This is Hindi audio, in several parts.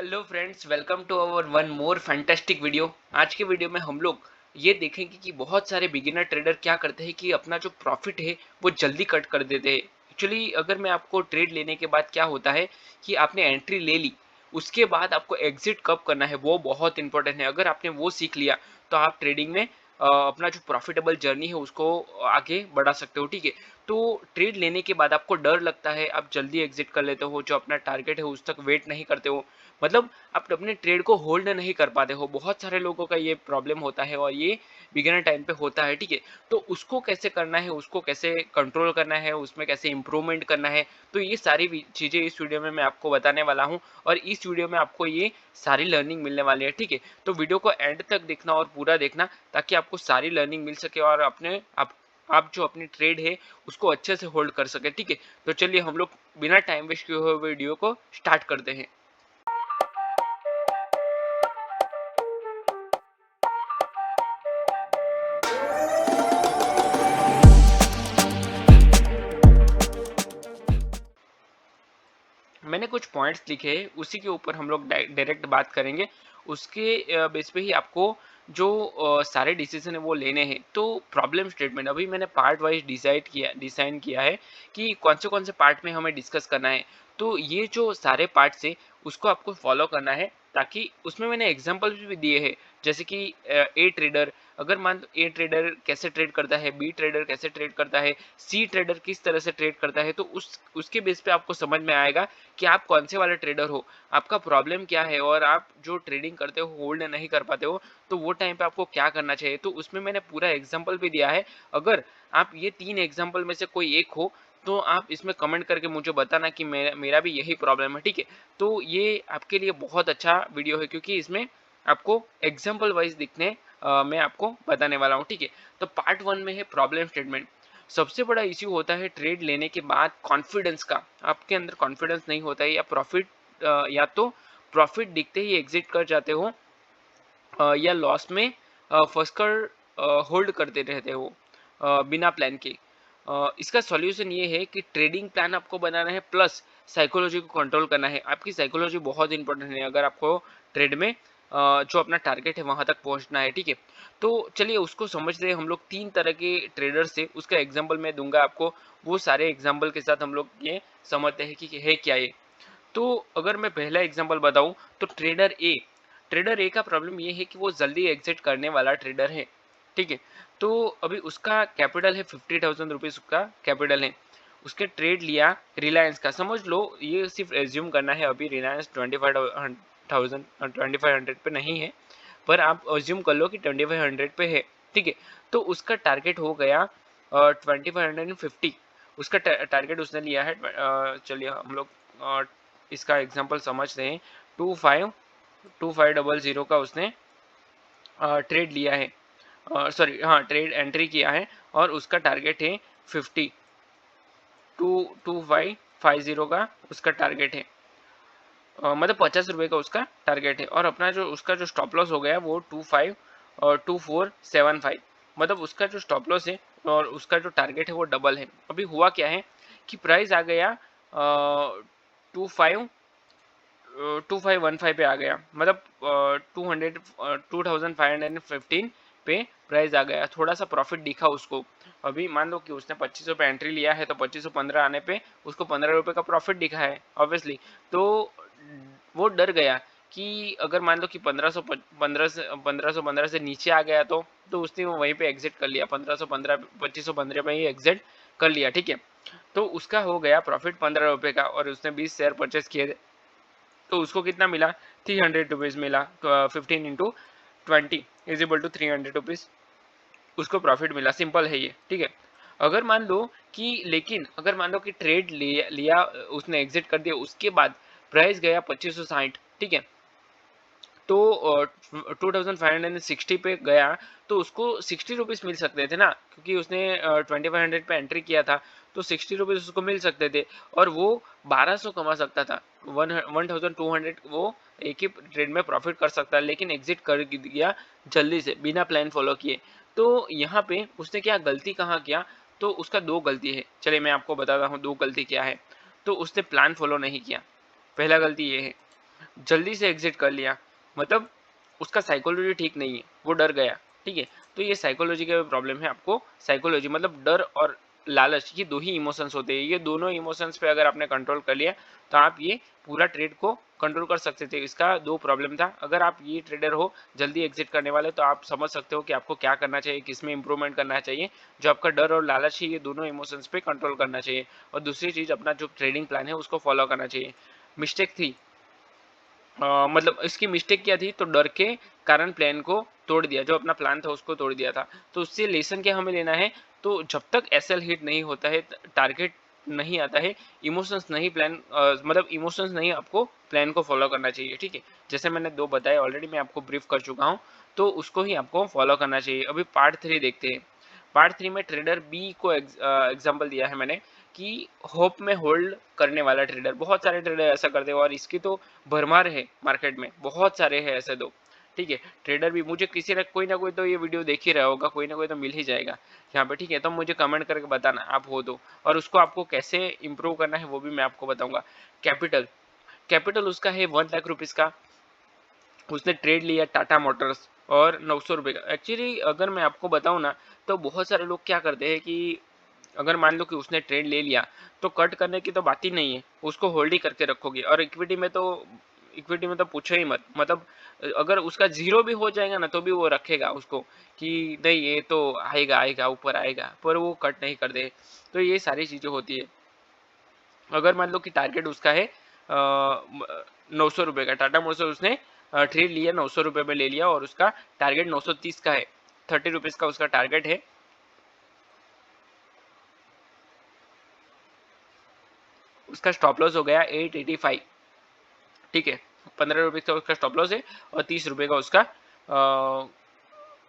Hello friends, welcome to our one more fantastic video. आज के वीडियो में हम लोग ये देखेंगे कि बहुत सारे बिगिनर ट्रेडर क्या करते हैं कि अपना जो प्रॉफिट है वो जल्दी कट कर देते हैं। एक्चुअली अगर मैं आपको ट्रेड लेने के बाद क्या होता है कि आपने एंट्री ले ली, उसके बाद आपको एग्जिट कब करना है वो बहुत इंपॉर्टेंट है। अगर आपने वो सीख लिया तो आप ट्रेडिंग में अपना जो प्रॉफिटेबल जर्नी है उसको आगे बढ़ा सकते हो। ठीक है, तो ट्रेड लेने के बाद आपको डर लगता है, आप जल्दी एग्जिट कर लेते हो, जो अपना टारगेट है उस तक वेट नहीं करते हो, मतलब आप अपने ट्रेड को होल्ड नहीं कर पाते हो। बहुत सारे लोगों का ये प्रॉब्लम होता है और ये बिगिनर टाइम पे होता है। ठीक है, तो उसको कैसे करना है, उसको कैसे कंट्रोल करना है, उसमें कैसे इंप्रूवमेंट करना है, तो ये सारी चीज़ें इस वीडियो में मैं आपको बताने वाला हूँ और इस वीडियो में आपको ये सारी लर्निंग मिलने वाली है। ठीक है, तो वीडियो को एंड तक देखना और पूरा देखना ताकि आपको सारी लर्निंग मिल सके और अपने आप जो अपनी ट्रेड है उसको अच्छे से होल्ड कर सके। ठीक है, तो चलिए हम लोग बिना टाइम वेस्ट किए हुए वीडियो को स्टार्ट करते हैं। मैंने कुछ पॉइंट्स लिखे हैं, उसी के ऊपर हम लोग डायरेक्ट बात करेंगे। उसके बेस पे ही आपको जो सारे डिसीजन है वो लेने हैं। तो प्रॉब्लम स्टेटमेंट अभी मैंने पार्ट वाइज डिसाइन किया है कि कौन से पार्ट में हमें डिस्कस करना है। तो ये जो सारे पार्ट्स है उसको आपको फॉलो करना है, ताकि उसमें मैंने एग्जांपल भी दिए हैं। जैसे कि ए ट्रेडर, अगर मान लो ए ट्रेडर कैसे ट्रेड करता है, बी ट्रेडर कैसे ट्रेड करता है, सी ट्रेडर किस तरह से ट्रेड करता है, तो उसके बेस पे आपको समझ में आएगा कि आप कौन से वाले ट्रेडर हो, आपका प्रॉब्लम क्या है, और आप जो ट्रेडिंग करते हो होल्ड नहीं कर पाते हो तो वो टाइम पे आपको क्या करना चाहिए। तो उसमें मैंने पूरा एग्जांपल भी दिया है। अगर आप ये 3 एग्जांपल में से कोई एक हो तो आप इसमें कमेंट करके मुझे बताना कि मेरा भी यही प्रॉब्लम है। ठीक है, तो ये आपके लिए बहुत अच्छा वीडियो है क्योंकि इसमें आपको एग्जाम्पल वाइज मैं आपको बताने वाला हूँ। ठीक है, तो पार्ट 1 में है प्रॉब्लम स्टेटमेंट। सबसे बड़ा इश्यू होता है ट्रेड लेने के बाद कॉन्फिडेंस का। आपके अंदर कॉन्फिडेंस नहीं होता है, या तो प्रॉफिट दिखते ही एग्जिट कर जाते हो, या लॉस में फंस कर होल्ड करते रहते हो बिना प्लान के। इसका सॉल्यूशन ये है कि ट्रेडिंग प्लान आपको बनाना है, प्लस साइकोलॉजी को कंट्रोल करना है। आपकी साइकोलॉजी बहुत इंपॉर्टेंट है अगर आपको ट्रेड में जो अपना टारगेट है वहां तक पहुंचना है। ठीक है, तो चलिए उसको समझते हैं। हम लोग 3 तरह के ट्रेडर्स है, उसका एग्जांपल मैं दूंगा आपको। वो सारे एग्जांपल के साथ हम लोग ये समझते हैं कि है क्या ये। तो अगर मैं पहला एग्जांपल बताऊं तो ट्रेडर ए का प्रॉब्लम ये है कि वो जल्दी एग्जिट करने वाला ट्रेडर है। ठीक है, तो अभी उसका कैपिटल है 50,000 रुपीज, उसका कैपिटल है। उसके ट्रेड लिया रिलायंस का, समझ लो ये सिर्फ एज्यूम करना है, अभी रिलायंस 25,000 पे नहीं है, पर आप एज्यूम कर लो कि 2500 पे है। ठीक है, तो उसका टारगेट हो गया 2550। उसका टारगेट उसने लिया है। चलिए हम लोग इसका एग्जांपल समझते हैं। 2500 का उसने ट्रेड लिया है, सॉरी हाँ, ट्रेड एंट्री किया है और उसका टारगेट है 50। 2550 का उसका टारगेट है, मतलब 50 रुपए का उसका टारगेट है। और अपना जो उसका जो स्टॉप लॉस हो गया वो 2475, मतलब उसका जो स्टॉप लॉस है और उसका जो टारगेट है वो डबल है। अभी हुआ क्या है कि प्राइस आ गया 2515 पे आ गया, मतलब 2515 पे प्राइस आ गया। थोड़ा सा प्रॉफिट दिखा उसको। अभी मान लो कि उसने 2500 पे एंट्री लिया है तो 2515 आने पे उसको 15 रुपए का प्रॉफिट दिखा है ऑब्वियसली। तो वो डर गया कि अगर मान लो कि 1515 से नीचे आ गया तो उसने वो वहीं पे एग्जिट कर लिया, 1515 2515 पे ही एग्जिट कर लिया। ठीक है, तो उसका हो गया प्रॉफिट 15 रुपए का और उसने 20 शेयर परचेस किए। तो उसको कितना मिला, 300 रुपीज़ मिला। 15 into 20 = 300 रुपीज़ उसको प्रॉफिट मिला। सिंपल है ये। ठीक है, अगर मान लो कि ट्रेड लिया उसने एग्जिट कर दिया, उसके बाद प्राइस गया 2560। ठीक है, तो 2560 पे गया तो उसको 60 रुपीज़ मिल सकते थे ना, क्योंकि उसने 2500 पे एंट्री किया था, तो 60 रुपीज़ उसको मिल सकते थे और वो 1200 कमा सकता था। 1200 वो एक ही ट्रेड में प्रॉफिट कर सकता है, लेकिन एग्जिट कर दिया जल्दी से बिना प्लान फॉलो किए। तो यहाँ पे उसने क्या गलती कहाँ किया, तो उसका 2 गलती है। चलिए मैं आपको बताता हूँ 2 गलती क्या है। तो उसने प्लान फॉलो नहीं किया, पहला गलती ये है। जल्दी से एग्जिट कर लिया, मतलब उसका साइकोलॉजी ठीक नहीं है, वो डर गया। ठीक है, तो ये साइकोलॉजी का प्रॉब्लम है। आपको साइकोलॉजी मतलब डर और लालच, ये दो ही इमोशंस होते हैं। ये दोनों इमोशंस पे अगर आपने कंट्रोल कर लिया तो आप ये पूरा ट्रेड को कंट्रोल कर सकते थे। इसका दो प्रॉब्लम था। अगर आप ये ट्रेडर हो जल्दी एग्जिट करने वाले, तो आप समझ सकते हो कि आपको क्या करना चाहिए, किसमें इंप्रूवमेंट करना चाहिए। जो आपका डर और लालच है, ये दोनों इमोशंस पे कंट्रोल करना चाहिए। और दूसरी चीज, अपना जो ट्रेडिंग प्लान है उसको फॉलो करना चाहिए। मिस्टेक थी, मतलब इसकी मिस्टेक क्या थी, तो डर के कारण प्लान को तोड़ दिया, जो अपना प्लान था उसको तोड़ दिया था। तो उससे लेसन क्या हमें लेना है, तो जब तक एसएल हिट नहीं होता है, टारगेट नहीं आता है, इमोशंस नहीं प्लान मतलब इमोशंस नहीं, आपको प्लान को फॉलो करना चाहिए। ठीक है, जैसे मैंने दो बताए ऑलरेडी, मैं आपको ब्रीफ कर चुका हूँ, तो उसको ही आपको फॉलो करना चाहिए। अभी पार्ट 3 देखते हैं। पार्ट 3 में ट्रेडर बी को एग्जाम्पल दिया है मैंने, कि होप में होल्ड करने वाला ट्रेडर। बहुत सारे ट्रेडर ऐसा करते हैं और इसकी तो भरमार है मार्केट में, बहुत सारे हैं ऐसे दो। ठीक है, ट्रेडर भी, मुझे किसी ना कोई तो ये वीडियो देख ही रहा होगा, कोई ना कोई तो मिल ही जाएगा यहाँ पे। ठीक है, तो मुझे कमेंट करके बताना आप हो तो, और उसको आपको कैसे इंप्रूव करना है वो भी मैं आपको बताऊंगा। कैपिटल, कैपिटल उसका है 1 लाख रुपीज का। उसने ट्रेड लिया टाटा मोटर्स और 900 रुपये का। एक्चुअली अगर मैं आपको बताऊं ना, तो बहुत सारे लोग क्या करते हैं कि अगर मान लो कि उसने ट्रेड ले लिया, तो कट करने की तो बात ही नहीं है, उसको होल्ड ही करके रखोगे। और इक्विटी में तो पूछो ही मत, मतलब अगर उसका जीरो भी हो जाएगा ना, तो भी वो रखेगा उसको, कि नहीं ये तो आएगा आएगा ऊपर आएगा, पर वो कट नहीं कर दे। तो ये सारी चीजें होती है। अगर मान लो कि टारगेट उसका है 900 रुपये का, टाटा मोटर्स उसने ट्रेड लिया 900 रुपये में ले लिया, और उसका टारगेट 930 का है, 30 रुपीज का उसका टारगेट है। उसका स्टॉप लॉस हो गया 885। ठीक है, 15 रुपीज का उसका स्टॉप लॉस है, और 30 रुपये का उसका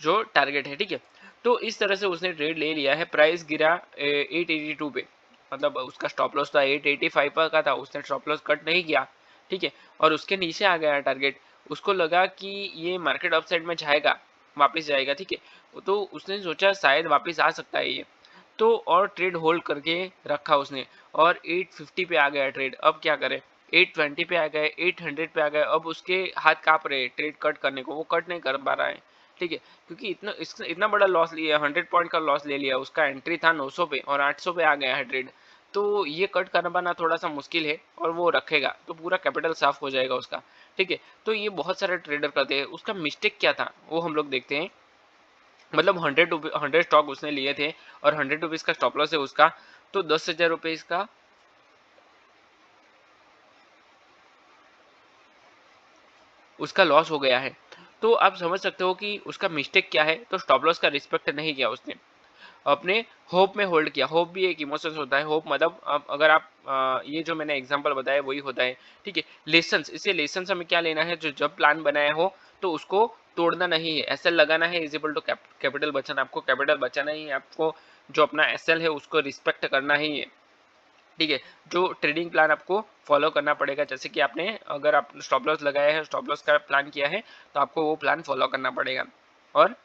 जो टारगेट है। ठीक है, तो इस तरह से उसने ट्रेड ले लिया है। प्राइस गिरा 882 पे, मतलब उसका स्टॉप लॉस था 885 का था, उसने स्टॉप लॉस कट नहीं किया। ठीक है, और उसके नीचे आ गया टारगेट। उसको लगा कि ये मार्केट अपसाइड में जाएगा, वापस जाएगा। ठीक है, तो उसने सोचा शायद वापस आ सकता है ये, तो और ट्रेड होल्ड करके रखा उसने, और 850 पे आ गया ट्रेड। अब क्या करे, 820 पे आ गए, 800 पे आ गए। अब उसके हाथ कांप रहे ट्रेड कट करने को, वो कट नहीं कर पा रहा है। ठीक है, क्योंकि इतना बड़ा लॉस लिया, 100 पॉइंट का लॉस ले लिया। उसका एंट्री था 900 पे, और 800 पे आ गया है ट्रेड। तो ये कट कर पाना थोड़ा सा मुश्किल है, और वो रखेगा तो पूरा कैपिटल साफ हो जाएगा उसका। ठीक है, तो ये बहुत सारे ट्रेडर करते हैं। उसका मिस्टेक क्या था वो हम लोग देखते हैं। मतलब 100 स्टॉक उसने लिए थे, और 100 रुपीज का स्टॉप लॉस है उसका, तो 10,000 रुपये का उसका लॉस हो गया है। तो आप समझ सकते हो कि उसका मिस्टेक क्या है। तो स्टॉप लॉस का रिस्पेक्ट नहीं किया उसने, अपने होप में होल्ड किया। होप भी एक इमोशंस होता है। होप मतलब अगर आप ये जो मैंने एग्जांपल बताया वही होता है। ठीक है, लेसन्स, इससे लेसन्स हमें क्या लेना है, जो जब प्लान बनाया हो तो उसको तोड़ना नहीं है, एसएल लगाना है इज इक्वल टू कैपिटल बचाना। आपको कैपिटल बचाना ही है, आपको जो अपना एसएल है उसको रिस्पेक्ट करना ही है। ठीक है, जो ट्रेडिंग प्लान आपको फॉलो करना पड़ेगा, जैसे कि आपने अगर आप स्टॉप लॉस लगाया है, स्टॉप लॉस का प्लान किया है, तो आपको वो प्लान फॉलो करना पड़ेगा, और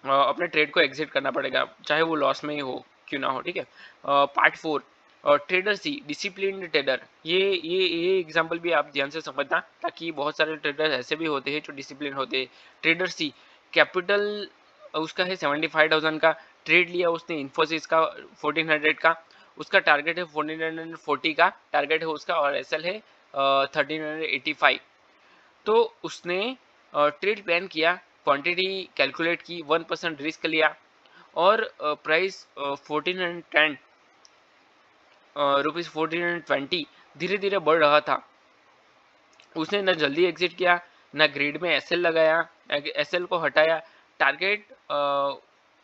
अपने ट्रेड को एग्जिट करना पड़ेगा, चाहे वो लॉस में ही हो क्यों ना हो। ठीक है, पार्ट 4, ट्रेडर सी, डिसिप्लिन ट्रेडर। ये एग्जांपल भी आप ध्यान से समझना, ताकि बहुत सारे ट्रेडर ऐसे भी होते हैं जो डिसिप्लिन होते हैं। ट्रेडर सी, कैपिटल उसका है 75,000 का। ट्रेड लिया उसने इन्फोसिस का 1400 का। उसका टारगेट है 1440 का टारगेट है उसका, और एसएल है 1385। तो उसने ट्रेड प्लान किया, क्वांटिटी कैलकुलेट की, 1% रिस्क लिया, और प्राइस 1410 रुपीज 1420 धीरे धीरे बढ़ रहा था। उसने न जल्दी एग्जिट किया, न ग्रिड में एसएल लगाया, एसएल को हटाया। टारगेट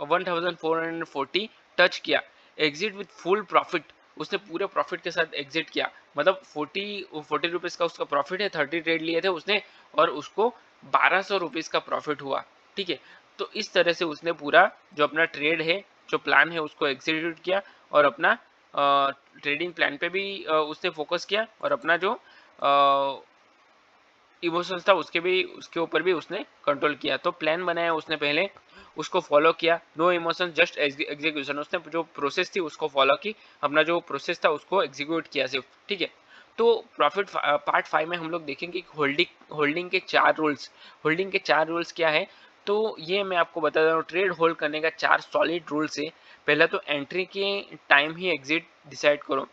1440 टच किया, एग्जिट विथ फुल प्रॉफिट। उसने पूरे प्रॉफिट के साथ एग्जिट किया, मतलब 40 रुपीज का उसका प्रॉफिट है, 30 ट्रेड लिए थे उसने, और उसको 1200 रुपीज का प्रॉफिट हुआ। ठीक है, तो इस तरह से उसने पूरा जो अपना ट्रेड है, जो प्लान है, उसको एग्जीक्यूट किया, और अपना ट्रेडिंग प्लान पे भी उसने फोकस किया, और अपना जो इमोशंस था उसके ऊपर भी उसने कंट्रोल किया। तो प्लान बनाया उसने पहले, उसको फॉलो किया, नो इमोशंस जस्ट एग्जीक्यूशन। उसने जो प्रोसेस थी उसको फॉलो की, अपना जो प्रोसेस था उसको एग्जीक्यूट किया सिर्फ। ठीक है, तो प्रॉफिट पार्ट 5 में हम लोग देखेंगे कि होल्डिंग के 4 रूल्स। होल्डिंग के 4 रूल्स क्या है, तो ये मैं आपको बता रहा हूँ। ट्रेड होल्ड करने का 4 सॉलिड रूल्स है। पहला तो एंट्री के टाइम ही एग्जिट डिसाइड करो।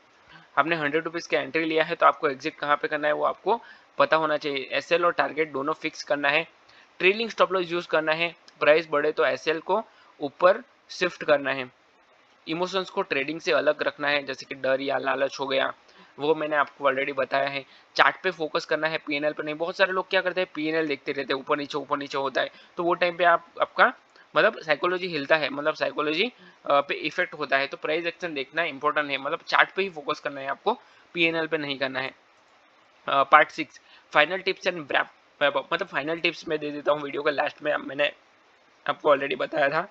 आपने 100 रुपीज़ का एंट्री लिया है तो आपको एग्जिट कहाँ पे करना है वो आपको पता होना चाहिए। एसएल और टारगेट दोनों फिक्स करना है। ट्रेलिंग स्टॉप लॉस यूज करना है। प्राइस बढ़े तो एसएल को ऊपर शिफ्ट करना है। इमोशंस को ट्रेडिंग से अलग रखना है, जैसे कि डर या लालच हो गया, वो मैंने आपको ऑलरेडी बताया है। चार्ट पे फोकस करना है, पीएनएल पे नहीं। बहुत सारे लोग क्या करते हैं, पीएनएल देखते रहते हैं, ऊपर नीचे होता है, तो वो टाइम पे आपका मतलब साइकोलॉजी हिलता है, मतलब साइकोलॉजी पे इफेक्ट होता है। तो प्राइस एक्शन देखना इंपॉर्टेंट है, मतलब चार्ट पे ही फोकस करना है आपको, पीएनएल पे नहीं करना है। Part 6 final tips and wrap up. मतलब फाइनल टिप्स मैं दे देता हूँ वीडियो के लास्ट में, मैंने आपको ऑलरेडी बताया था।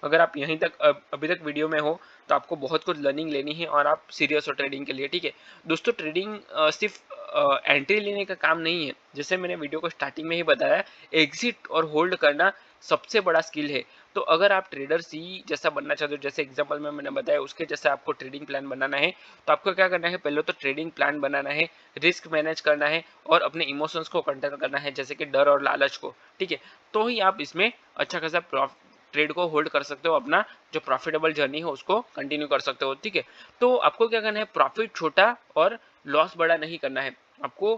अगर आप यहीं तक अभी तक वीडियो में हो तो आपको बहुत कुछ लर्निंग लेनी है और आप सीरियस हो ट्रेडिंग के लिए, ठीक है दोस्तों। ट्रेडिंग सिर्फ एंट्री लेने का काम नहीं है, जैसे मैंने वीडियो को स्टार्टिंग में ही बताया, एग्जिट और होल्ड करना सबसे बड़ा स्किल है। तो अगर आप ट्रेडर सी जैसा बनना चाहते हो, जैसे एग्जांपल में मैंने बताया उसके जैसा आपको ट्रेडिंग प्लान बनाना है, तो आपको क्या करना है, पहले तो ट्रेडिंग प्लान बनाना है, रिस्क मैनेज करना है और अपने इमोशंस को कंट्रोल करना है, जैसे कि डर और लालच को, ठीक है। तो ही आप इसमें अच्छा खासा ट्रेड को होल्ड कर सकते हो, अपना जो प्रॉफिटेबल जर्नी है उसको कंटिन्यू कर सकते हो, ठीक है। तो आपको क्या करना है, प्रॉफिट छोटा और लॉस बड़ा नहीं करना है। आपको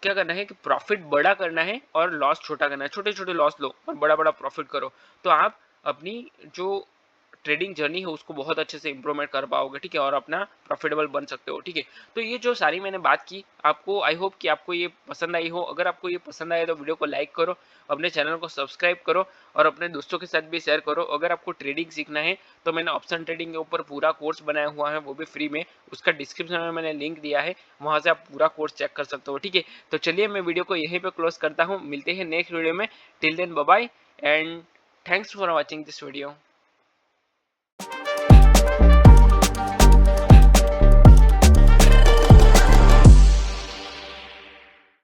क्या करना है कि प्रॉफिट बड़ा करना है और लॉस छोटा करना है। छोटे छोटे लॉस लो और बड़ा बड़ा प्रॉफिट करो, तो आप अपनी जो ट्रेडिंग जर्नी है उसको बहुत अच्छे से इंप्रूवमेंट कर पाओगे, ठीक है, और अपना प्रॉफिटेबल बन सकते हो, ठीक है। तो ये जो सारी मैंने बात की आपको, आई होप कि आपको ये पसंद आई हो। अगर आपको ये पसंद आए तो वीडियो को लाइक करो, अपने चैनल को सब्सक्राइब करो और अपने दोस्तों के साथ भी शेयर करो। अगर आपको ट्रेडिंग सीखना है तो मैंने ऑप्शन ट्रेडिंग के ऊपर पूरा कोर्स बनाया हुआ है, वो भी फ्री में, उसका डिस्क्रिप्शन में मैंने लिंक दिया है, वहां से आप पूरा कोर्स चेक कर सकते हो, ठीक है। तो चलिए मैं वीडियो को यहीं पे क्लोज करता हूँ, मिलते हैं नेक्स्ट वीडियो में। Till then bye bye and thanks for watching this video.